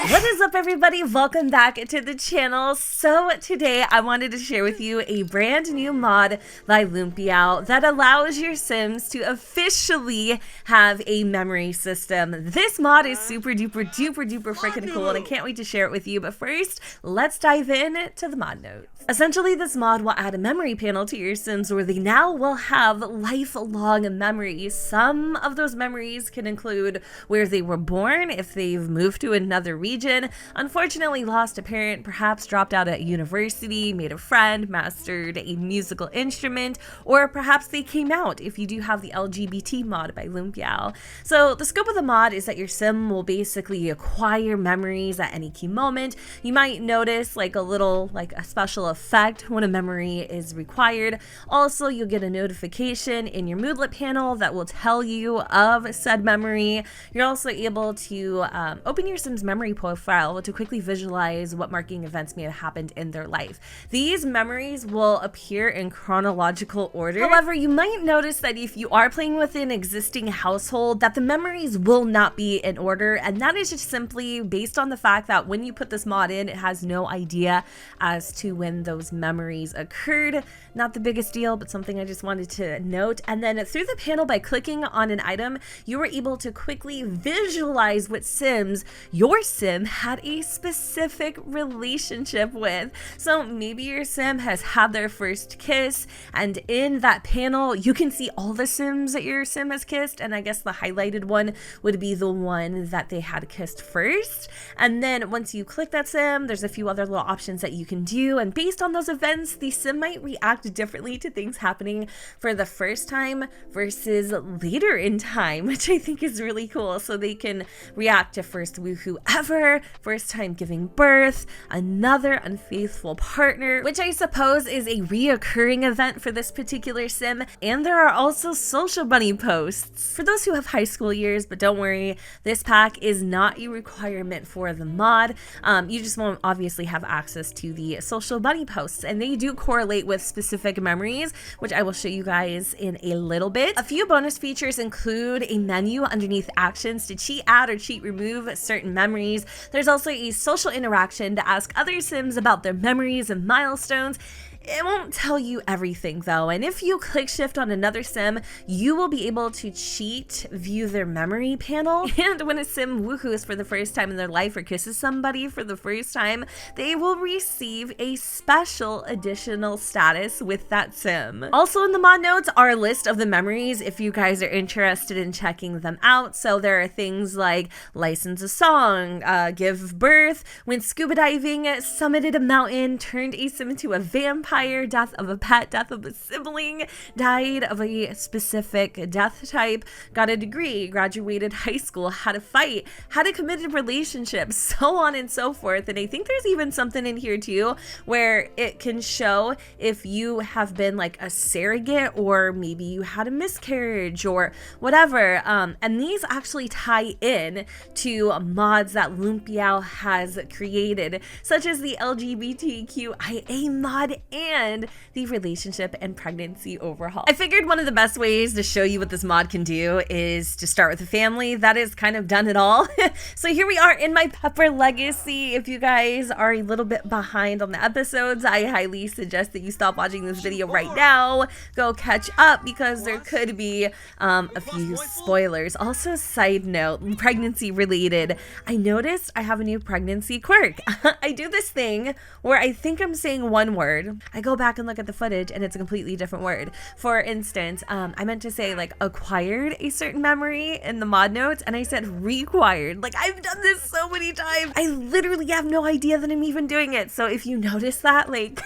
What is up, everybody? Welcome back to the channel. So today I wanted to share with you a brand new mod by LUMPINOU that allows your Sims to officially have a memory system. This mod is super duper freaking cool and I can't wait to share it with you. But first, let's dive in to the mod notes. Essentially, this mod will add a memory panel to your Sims where they now will have lifelong memories. Some of those memories can include where they were born, if they've moved to another region, unfortunately lost a parent, perhaps dropped out at university, made a friend, mastered a musical instrument, or perhaps they came out if you do have the LGBT mod by LUMPINOU. So the scope of the mod is that your Sim will basically acquire memories at any key moment. You might notice like a special effect when a memory is required. Also, you'll get a notification in your moodlet panel that will tell you of said memory. You're also able to open your Sim's memory profile to quickly visualize what marking events may have happened in their life. These memories will appear in chronological order. However, you might notice that if you are playing with an existing household, that the memories will not be in order, and that is just simply based on the fact that when you put this mod in, it has no idea as to when those memories occurred. Not the biggest deal, but something I just wanted to note. And then through the panel, by clicking on an item, you were able to quickly visualize what Sims your Sim had a specific relationship with. So maybe your Sim has had their first kiss, and in that panel you can see all the Sims that your Sim has kissed, and I guess the highlighted one would be the one that they had kissed first. And then once you click that Sim, there's a few other little options that you can do, and based on those events, the Sim might react differently to things happening for the first time versus later in time, which I think is really cool. So they can react to first woohoo ever, first time giving birth, another unfaithful partner, which I suppose is a reoccurring event for this particular Sim. And there are also social bunny posts for those who have high school years, but don't worry, this pack is not a requirement for the mod. You just won't obviously have access to the social bunny posts, and they do correlate with specific memories, which I will show you guys in a little bit. A few bonus features include a menu underneath actions to cheat add or cheat remove certain memories. There's also a social interaction to ask other Sims about their memories and milestones. It won't tell you everything though, and if you click shift on another Sim, you will be able to cheat view their memory panel. And when a Sim woohoos for the first time in their life or kisses somebody for the first time, they will receive a special additional status with that Sim. Also in the mod notes are a list of the memories if you guys are interested in checking them out. So there are things like license a song, give birth, went scuba diving, summited a mountain, turned a Sim into a vampire, death of a pet, death of a sibling, died of a specific death type, got a degree, graduated high school, had a fight, had a committed relationship, so on and so forth. And I think there's even something in here too where it can show if you have been like a surrogate, or maybe you had a miscarriage or whatever. And these actually tie in to mods that LUMPINOU has created, such as the LGBTQIA mod and the relationship and pregnancy overhaul. I figured one of the best ways to show you what this mod can do is to start with a family that has kind of done it all. So here we are in my Pepper legacy. If you guys are a little bit behind on the episodes, I highly suggest that you stop watching this video right now. Go catch up because there could be a few spoilers. Also, side note, pregnancy related, I noticed I have a new pregnancy quirk. I do this thing where I think I'm saying one word, I go back and look at the footage and it's a completely different word. For instance, I meant to say like acquired a certain memory in the mod notes and I said required. Like, I've done this so many times. I literally have no idea that I'm even doing it. So if you notice that, like,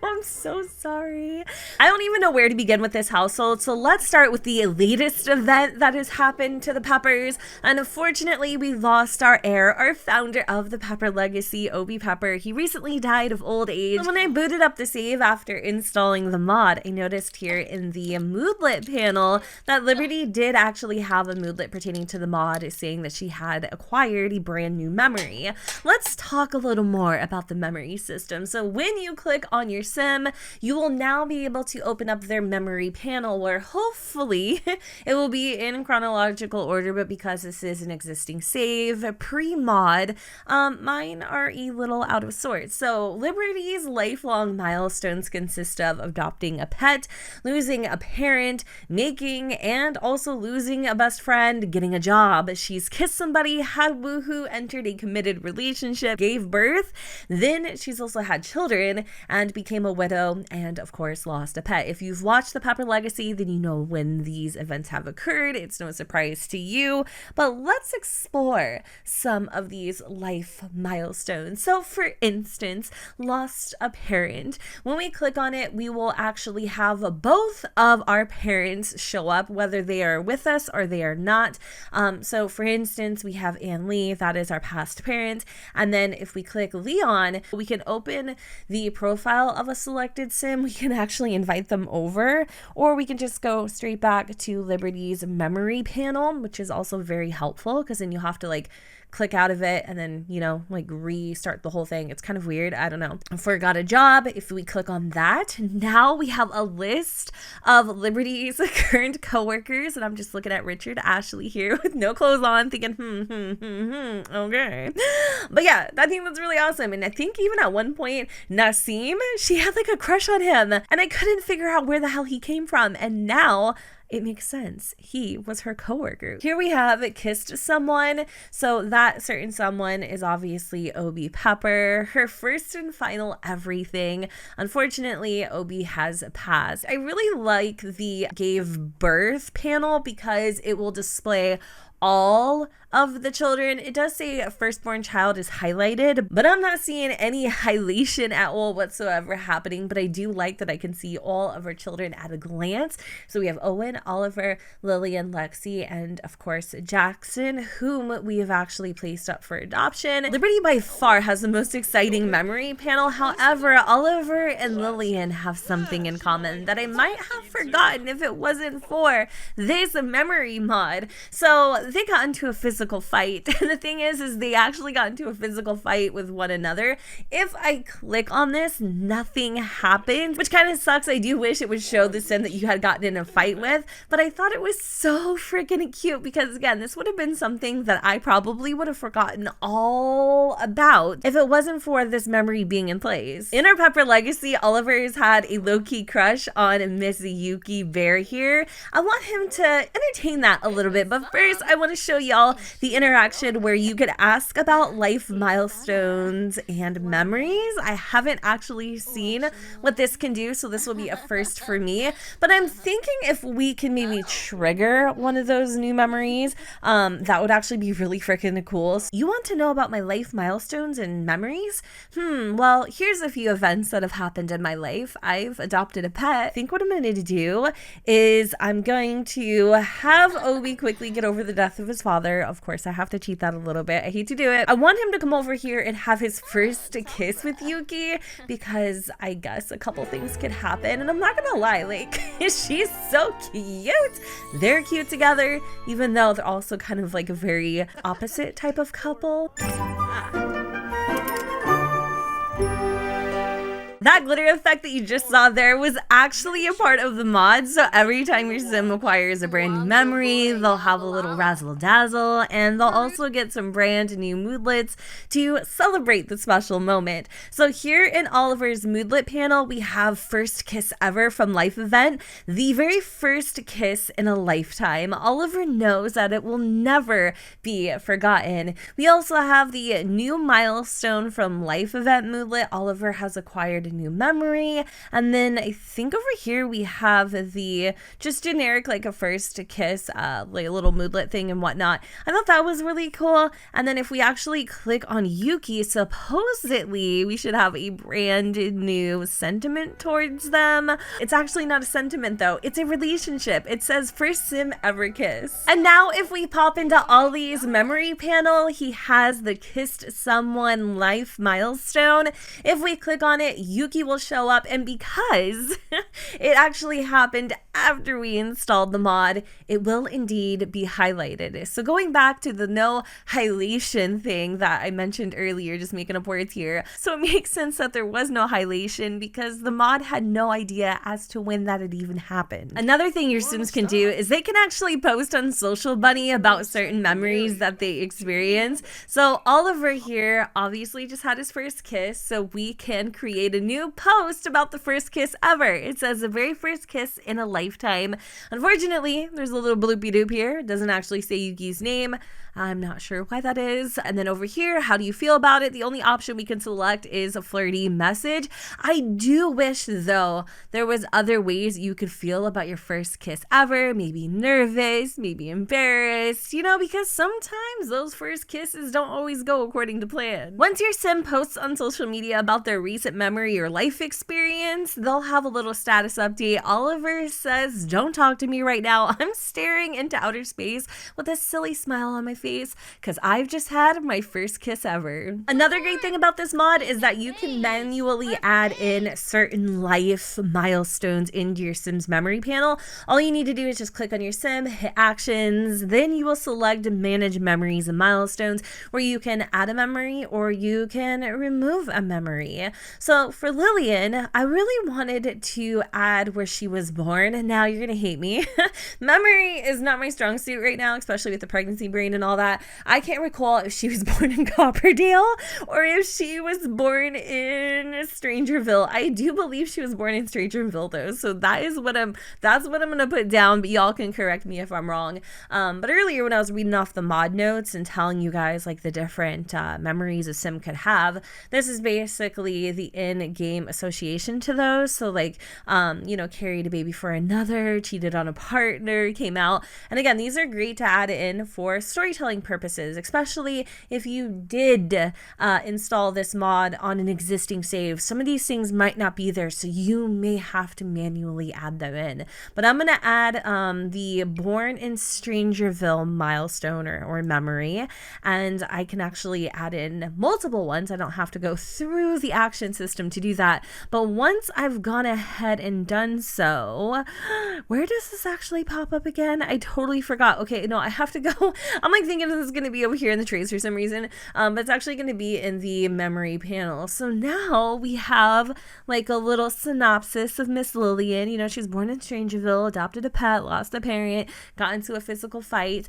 I'm so sorry. I don't even know where to begin with this household. So let's start with the latest event that has happened to the Peppers. And unfortunately, we lost our heir, our founder of the Pepper legacy, Obi Pepper. He recently died of old age. When I booted up the save after installing the mod, I noticed here in the moodlet panel that Liberty did actually have a moodlet pertaining to the mod saying that she had acquired a brand new memory. Let's talk a little more about the memory system. So when you click on your Sim, sim, you will now be able to open up their memory panel where hopefully it will be in chronological order, but because this is an existing save pre-mod, mine are a little out of sorts. So Liberty's lifelong milestones consist of adopting a pet, losing a parent, making and also losing a best friend, getting a job. She's kissed somebody, had woohoo, entered a committed relationship, gave birth, then she's also had children and became a widow, and of course lost a pet. If you've watched The Pepper Legacy, then you know when these events have occurred. It's no surprise to you, but let's explore some of these life milestones. So for instance, lost a parent. When we click on it, we will actually have both of our parents show up, whether they are with us or they are not. So for instance, we have Ann Lee, that is our past parent. And then if we click Leon, we can open the profile of a selected sim. We can actually invite them over, or we can just go straight back to Liberty's memory panel, which is also very helpful because then you have to like click out of it and then, you know, like restart the whole thing. It's kind of weird. I don't know. Forgot a job. If we click on that, now we have a list of Liberty's current coworkers. And I'm just looking at Richard Ashley here with no clothes on thinking, okay. But yeah, I think that's really awesome. And I think even at one point, Nasim, she had like a crush on him and I couldn't figure out where the hell he came from. And now it makes sense. He was her coworker. Here we have kissed someone. So that certain someone is obviously Obi Pepper, her first and final everything. Unfortunately, Obi has passed. I really like the gave birth panel because it will display all of the children. It does say a firstborn child is highlighted, but I'm not seeing any highlightation at all whatsoever happening. But I do like that I can see all of our children at a glance. So we have Owen, Oliver, Lillian, Lexi, and of course Jackson, whom we have actually placed up for adoption. Liberty by far has the most exciting memory panel. However, Oliver and Lillian have something in common that I might have forgotten if it wasn't for this memory mod. So they got into a physical fight. And the thing is they actually got into a physical fight with one another. If I click on this, nothing happens, which kind of sucks. I do wish it would show the sim that you had gotten in a fight with, but I thought it was so freaking cute because again, this would have been something that I probably would have forgotten all about if it wasn't for this memory being in place. In our Pepper Legacy, Oliver's had a low-key crush on Miss Yuki Bear here. I want him to entertain that a little bit, but first I want to show y'all the interaction where you could ask about life milestones and memories. I haven't actually seen what this can do, so this will be a first for me, but I'm thinking if we can maybe trigger one of those new memories, that would actually be really freaking cool. So you want to know about my life milestones and memories? Well, here's a few events that have happened in my life. I've adopted a pet. I think what I'm going to do is I'm going to have Obi quickly get over the death of his father. Of course, I have to cheat that a little bit. I hate to do it. I want him to come over here and have his first kiss with Yuki because I guess a couple things could happen. And I'm not gonna lie, like, she's so cute. They're cute together, even though they're also kind of like a very opposite type of couple. That glitter effect that you just saw there was actually a part of the mod. So every time your sim acquires a brand new memory, they'll have a little razzle dazzle, and they'll also get some brand new moodlets to celebrate the special moment. So here in Oliver's moodlet panel, we have first kiss ever from life event, the very first kiss in a lifetime. Oliver knows that it will never be forgotten. We also have the new milestone from life event moodlet. Oliver has acquired a new memory, and then I think over here we have the just generic like a first kiss like a little moodlet thing and whatnot. I thought that was really cool. And then if we actually click on Yuki, supposedly we should have a brand new sentiment towards them. It's actually not a sentiment though, it's a relationship. It says first sim ever kiss. And now if we pop into Ollie's memory panel, he has the kissed someone life milestone. If we click on it, Yuki will show up, and because it actually happened after we installed the mod, it will indeed be highlighted. So going back to the no highlightation thing that I mentioned earlier, just making up words here, so it makes sense that there was no highlightation because the mod had no idea as to when that had even happened. Another thing your Sims can do is they can actually post on Social Bunny about certain memories that they experience. So Oliver here obviously just had his first kiss, so we can create a new post about the first kiss ever. It says the very first kiss in a lifetime. Unfortunately, there's a little bloopy doop here. It doesn't actually say Yuki's name. I'm not sure why that is. And then over here, how do you feel about it? The only option we can select is a flirty message. I do wish, though, there was other ways you could feel about your first kiss ever. Maybe nervous, maybe embarrassed, you know, because sometimes those first kisses don't always go according to plan. Once your Sim posts on social media about their recent memory or life experience, they'll have a little status update. Oliver says, "Don't talk to me right now. I'm staring into outer space with a silly smile on my face because I've just had my first kiss ever." Another great thing about this mod is that you can manually add in certain life milestones into your Sim's memory panel. All you need to do is just click on your Sim, hit actions, then you will select manage memories and milestones, where you can add a memory or you can remove a memory. So for Lillian, I really wanted to add where she was born. Now you're gonna hate me. Memory is not my strong suit right now, especially with the pregnancy brain and all that. I can't recall if she was born in Copperdale or if she was born in Strangerville. I do believe she was born in Strangerville though, so that's what I'm gonna put down, but y'all can correct me if I'm wrong. But earlier when I was reading off the mod notes and telling you guys like the different memories a Sim could have, this is basically the in-game association to those. So like you know, carried a baby for another, cheated on a partner, came out. And again, these are great to add in for storytelling purposes, especially if you did install this mod on an existing save. Some of these things might not be there, so you may have to manually add them in. But I'm gonna add the born in Strangerville milestone or memory, and I can actually add in multiple ones. I don't have to go through the action system to do that. But once I've gone ahead and done so, where does this actually pop up again? I totally forgot. Okay, no, I have to go. I'm like thinking this is going to be over here in the trays for some reason, but it's actually going to be in the memory panel. So now we have like a little synopsis of Miss Lillian. You know, she's born in Strangerville, adopted a pet, lost a parent, got into a physical fight.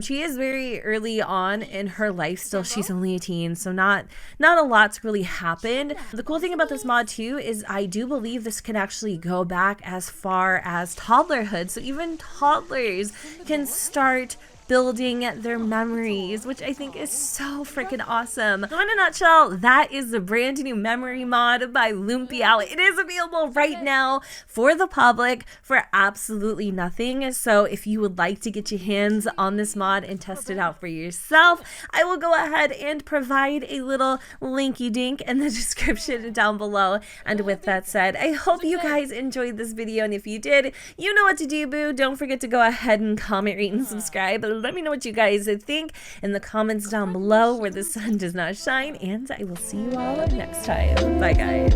She is very early on in her life still. She's only a teen, so not a lot's really happened. The cool thing about this mod too is I do believe this can actually go back as far as toddlerhood, so even toddlers can start building their memories, which I think is so freaking awesome. So in a nutshell, that is the brand new memory mod by LUMPINOU. It is available right now for the public for absolutely nothing. So if you would like to get your hands on this mod and test it out for yourself, I will go ahead and provide a little linky dink in the description down below. And with that said, I hope you guys enjoyed this video, and if you did, you know what to do, boo. Don't forget to go ahead and comment, rate, and subscribe. Let me know what you guys think in the comments down below where the sun does not shine, and I will see you all next time. Bye, guys.